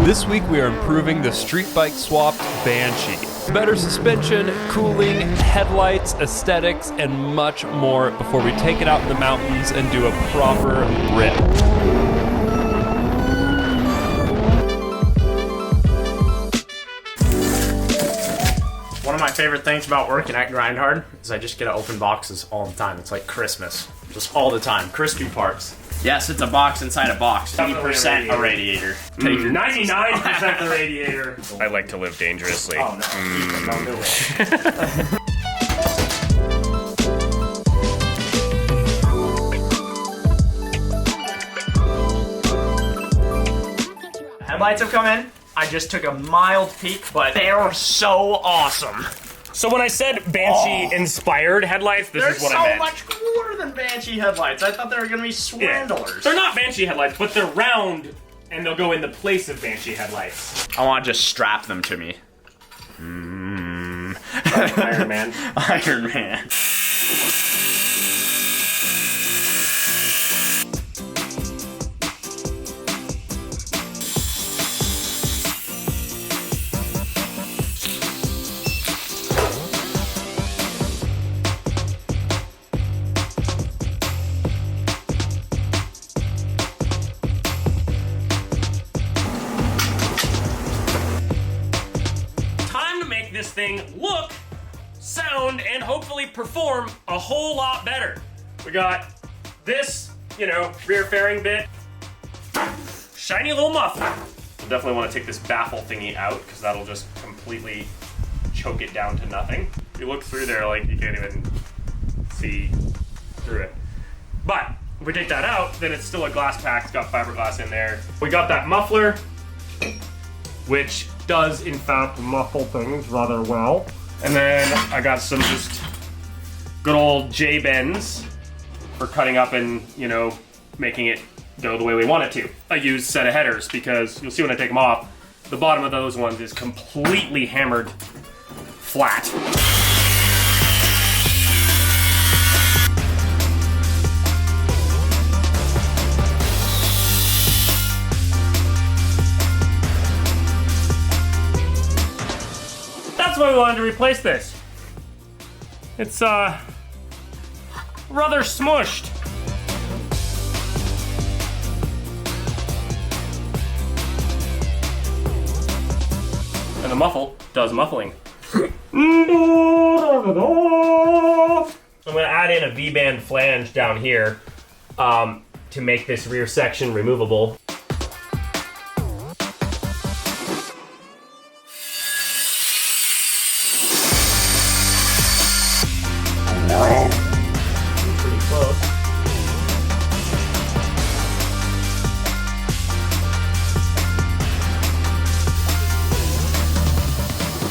This week we are improving the street bike swapped Banshee. Better suspension, cooling, headlights, aesthetics, and much more before we take it out in the mountains and do a proper rip. One of my favorite things about working at Grindhard is I just get to open boxes all the time. It's like Christmas, just all the time. Crispy parts. Yes, it's a box inside a box. 80% a radiator. 99% the radiator. I like to live dangerously. Oh no, don't do it. Headlights have come in. I just took a mild peek, but they're so awesome. So when I said Banshee-inspired headlights, this is what I meant. They're so much cooler than Banshee headlights. I thought they were going to be swindlers. Yeah. They're not Banshee headlights, but they're round, and they'll go in the place of Banshee headlights. I want to just strap them to me. Iron Man. Iron Man. This thing look, sound, and hopefully perform a whole lot better. We got this, rear fairing bit, shiny little muffler. We'll definitely want to take this baffle thingy out because that'll just completely choke it down to nothing. If you look through there, like, you can't even see through it. But if we take that out, then it's still a glass pack. It's got fiberglass in there. We got that muffler, which does in fact muffle things rather well. And then I got some just good old J-bends for cutting up and, making it go the way we want it to. I used set of headers because you'll see when I take them off, the bottom of those ones is completely hammered flat. That's why we wanted to replace this. It's rather smushed. And the muffle does muffling. I'm gonna add in a V-band flange down here to make this rear section removable. Pretty close.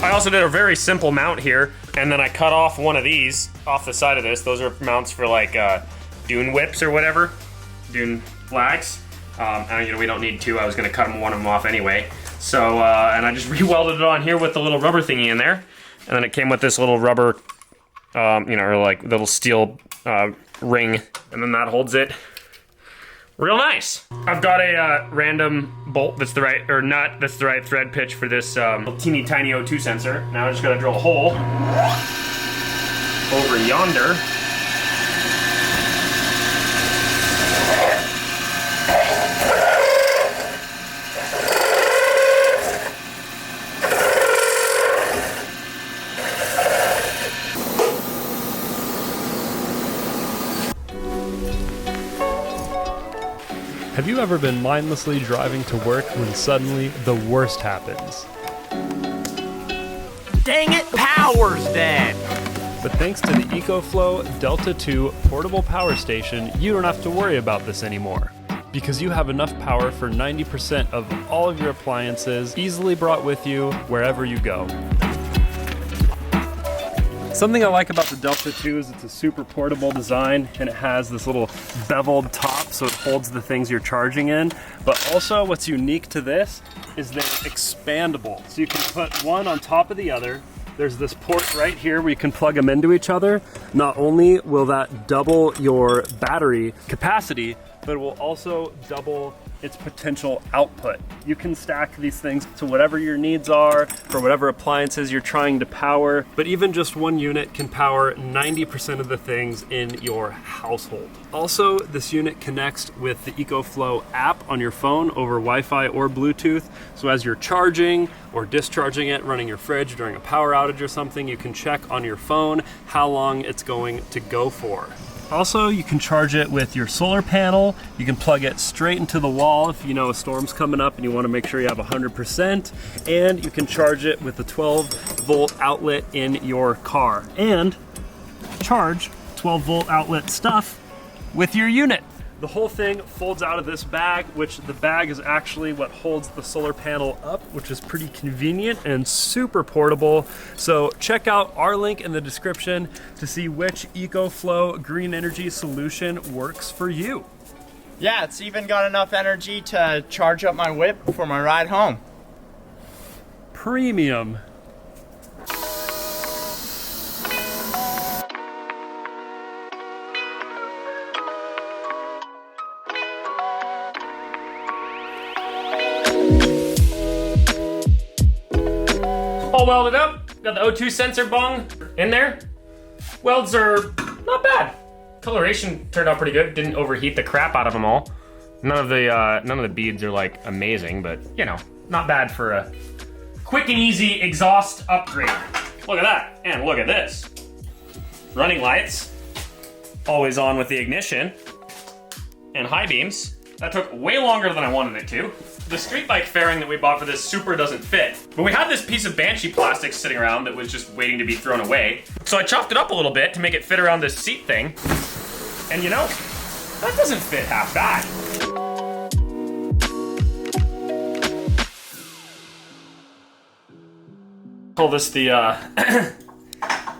I also did a very simple mount here, and then I cut off one of these off the side of this. Those are mounts for like dune whips or whatever, dune flags. And we don't need two. I was gonna cut one of them off anyway. So, and I just re-welded it on here with the little rubber thingy in there, and then it came with this little rubber. Or like little steel ring, and then that holds it real nice. I've got a random bolt that's the right, or nut that's the right thread pitch for this teeny tiny O2 sensor. Now I just gotta drill a hole over yonder. Have you ever been mindlessly driving to work when suddenly the worst happens? Dang it, power's dead! But thanks to the EcoFlow Delta 2 portable power station, you don't have to worry about this anymore. Because you have enough power for 90% of all of your appliances easily brought with you wherever you go. Something I like about the Delta 2 is it's a super portable design, and it has this little beveled top so it holds the things you're charging in. But also what's unique to this is they're expandable. So you can put one on top of the other. There's this port right here where you can plug them into each other. Not only will that double your battery capacity, but it will also double its potential output. You can stack these things to whatever your needs are, for whatever appliances you're trying to power, but even just one unit can power 90% of the things in your household. Also, this unit connects with the EcoFlow app on your phone over Wi-Fi or Bluetooth, so as you're charging or discharging it, running your fridge during a power outage or something, you can check on your phone how long it's going to go for. Also, you can charge it with your solar panel. You can plug it straight into the wall if you know a storm's coming up and you want to make sure you have 100%. And you can charge it with a 12-volt outlet in your car. And charge 12-volt outlet stuff with your unit. The whole thing folds out of this bag, which the bag is actually what holds the solar panel up, which is pretty convenient and super portable. So check out our link in the description to see which EcoFlow green energy solution works for you. Yeah, it's even got enough energy to charge up my whip for my ride home. Premium. All welded up, got the O2 sensor bung in there. Welds are not bad. Coloration turned out pretty good. Didn't overheat the crap out of them all. None of the beads are like amazing, but you know, not bad for a quick and easy exhaust upgrade. Look at that, and look at this. Running lights, always on with the ignition, and high beams. That took way longer than I wanted it to. The street bike fairing that we bought for this super doesn't fit. But we had this piece of Banshee plastic sitting around that was just waiting to be thrown away. So I chopped it up a little bit to make it fit around this seat thing. And you know, that doesn't fit half bad. Call this the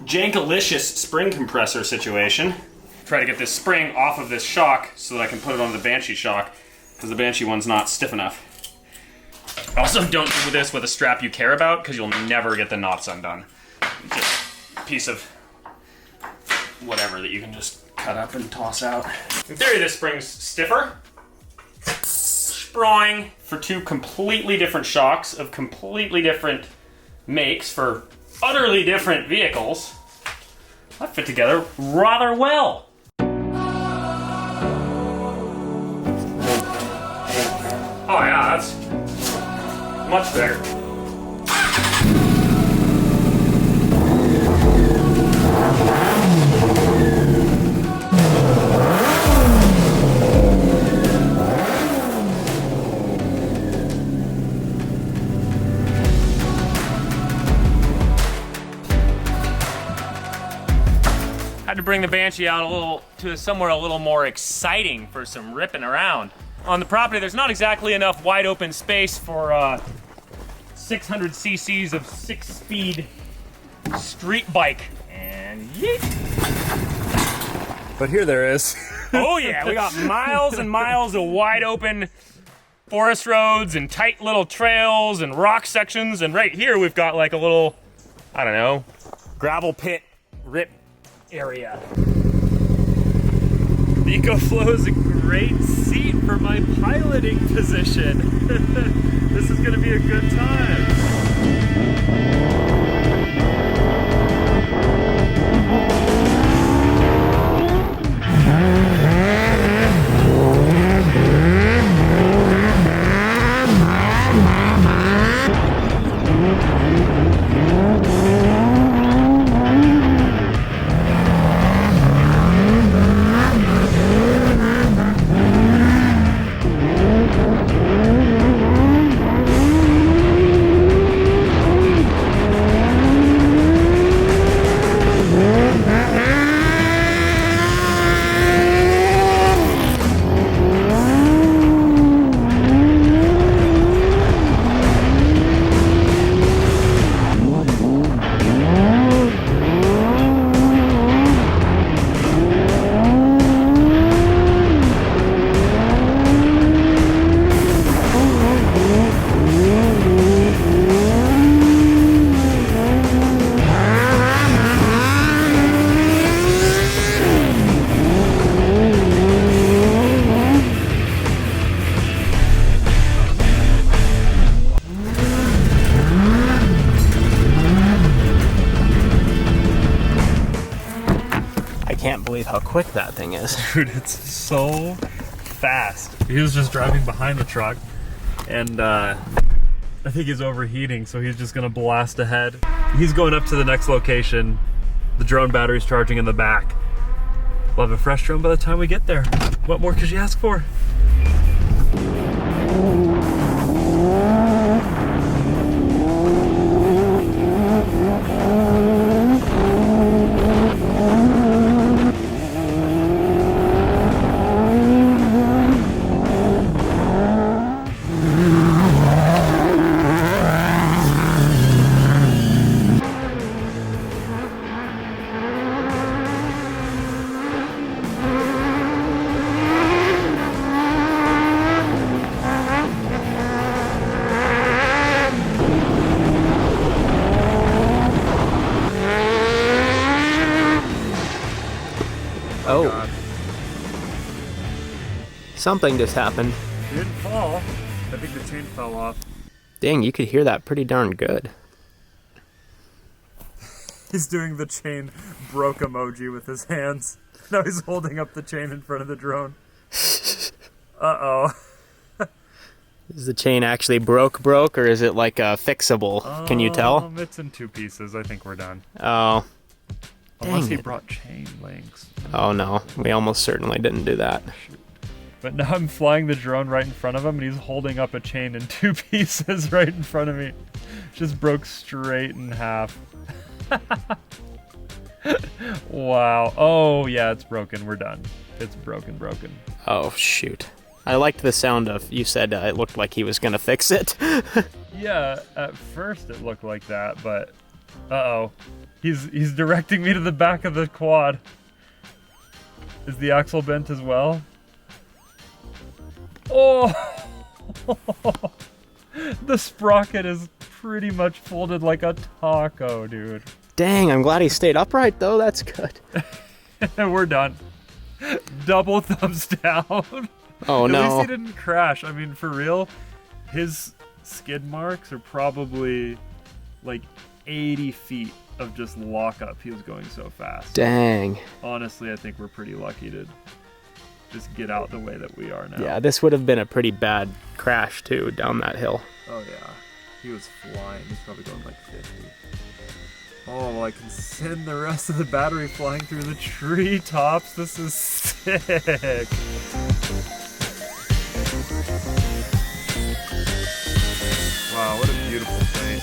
Jankalicious spring compressor situation. Try to get this spring off of this shock so that I can put it on the Banshee shock, because the Banshee one's not stiff enough. Also, don't do this with a strap you care about, because you'll never get the knots undone. Just a piece of whatever that you can just cut up and toss out. In theory, this spring's stiffer. Sproing for two completely different shocks of completely different makes for utterly different vehicles. That fit together rather well. Oh yeah, that's much better. Had to bring the Banshee out somewhere a little more exciting for some ripping around. On the property, there's not exactly enough wide open space for 600 cc's of 6-speed street bike. And yeet. But here there is. Oh yeah, we got miles and miles of wide open forest roads and tight little trails and rock sections. And right here we've got like a little, I don't know, gravel pit rip area. The EcoFlow is a great seat for my piloting position. This is gonna be a good time. believe how quick that thing is. Dude, it's so fast. He was just driving behind the truck, and I think he's overheating, so he's just gonna blast ahead. He's going up to the next location. The drone battery's charging in the back. We'll have a fresh drone by the time we get there. What more could you ask for? Oh. God. Something just happened. It didn't fall. I think the chain fell off. Dang, you could hear that pretty darn good. He's doing the chain broke emoji with his hands. Now he's holding up the chain in front of the drone. Uh-oh. Is the chain actually broke, or is it like a fixable? Can you tell? It's in 2 pieces. I think we're done. Oh. Unless he brought chain links. Oh no, we almost certainly didn't do that. Shoot. But now I'm flying the drone right in front of him, and he's holding up a chain in 2 pieces right in front of me. Just broke straight in half. Wow. Oh yeah, it's broken. We're done. It's broken. Oh shoot. I liked the sound of, you said it looked like he was gonna fix it. Yeah, at first it looked like that, but uh-oh. He's directing me to the back of the quad. Is the axle bent as well? Oh! The sprocket is pretty much folded like a taco, dude. Dang, I'm glad he stayed upright though, that's good. We're done. Double thumbs down. Oh no. At least he didn't crash. I mean, for real, his skid marks are probably like 80 feet of just lockup. He was going so fast. Dang. Honestly, I think we're pretty lucky to just get out the way that we are now. Yeah, this would have been a pretty bad crash too, down that hill. Oh yeah. He was flying. He's probably going like 50. Oh, well, I can send the rest of the battery flying through the treetops. This is sick. Wow, what a beautiful place.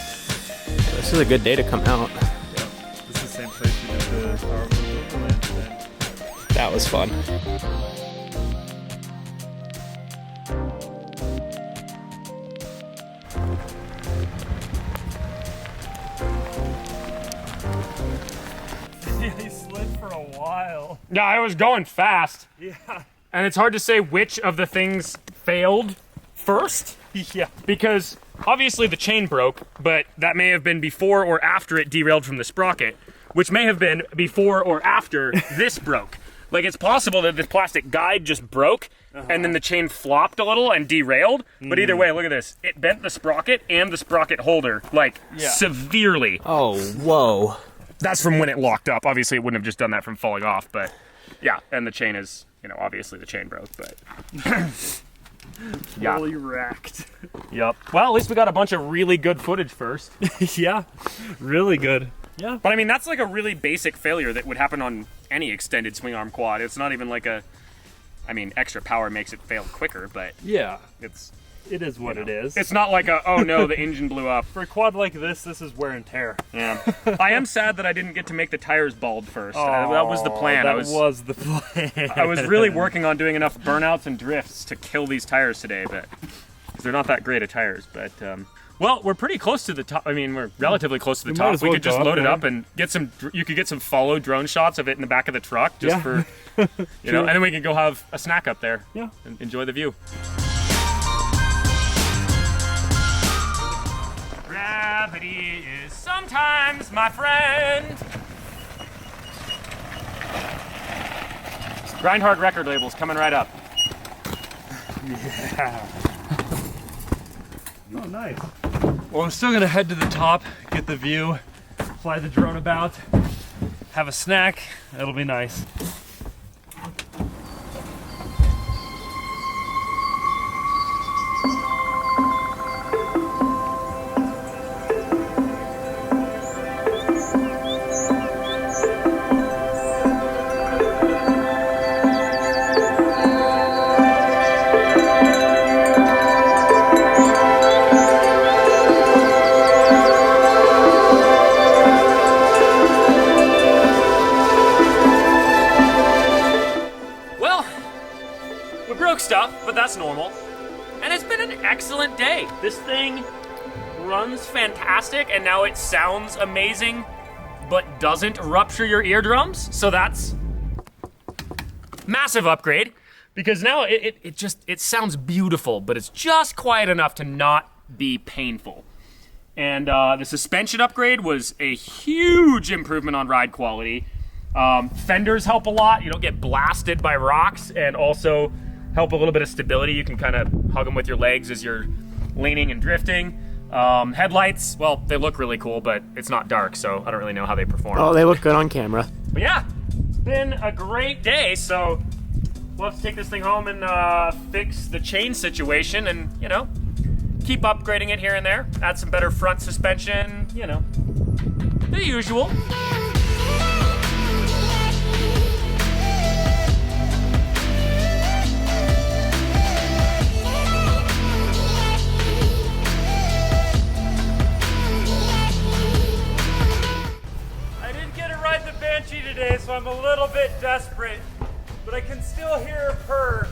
This is a good day to come out. Yeah, this is the same place we did the Power Motor Land today. That was fun. Yeah, he slid for a while. Yeah, I was going fast. Yeah. And it's hard to say which of the things failed first. Yeah. Because obviously the chain broke, but that may have been before or after it derailed from the sprocket, which may have been before or after this broke. Like, it's possible that this plastic guide just broke, and then the chain flopped a little and derailed. But either way, look at this. It bent the sprocket and the sprocket holder, like, severely. Oh, whoa. That's from when it locked up. Obviously, it wouldn't have just done that from falling off, but yeah. And the chain is, you know, obviously the chain broke, but yeah. Fully wrecked. Yep. Well, at least we got a bunch of really good footage first. Yeah, really good. Yeah. But I mean, that's like a really basic failure that would happen on any extended swing arm quad. It's not even like a, I mean, extra power makes it fail quicker, but yeah, it is what it is. It's not like a, oh no, the engine blew up. For a quad like this is wear and tear. Yeah. I am sad that I didn't get to make the tires bald first. That was the plan. That was the plan. I was really working on doing enough burnouts and drifts to kill these tires today, but they're not that great of tires. But well, we're pretty close to the top. I mean, we're relatively close to the top. We could just load it up and get some. You could get some follow drone shots of it in the back of the truck, just for you know, and then we can go have a snack up there. Yeah, and enjoy the view. Gravity is sometimes my friend. Grindhard record labels coming right up. Yeah. Oh, nice. Well, I'm still gonna head to the top, get the view, fly the drone about, have a snack. It'll be nice. but that's normal. And it's been an excellent day. This thing runs fantastic, and now it sounds amazing, but doesn't rupture your eardrums. So that's massive upgrade, because now it sounds beautiful, but it's just quiet enough to not be painful. And the suspension upgrade was a huge improvement on ride quality. Fenders help a lot. You don't get blasted by rocks, and also help a little bit of stability. You can kind of hug them with your legs as you're leaning and drifting. Headlights, well, they look really cool, but it's not dark, so I don't really know how they perform. Oh, they look good on camera. But yeah, it's been a great day, so we'll have to take this thing home and fix the chain situation and, you know, keep upgrading it here and there. Add some better front suspension, you know, the usual. I didn't get to ride the Banshee today, so I'm a little bit desperate, but I can still hear her purr.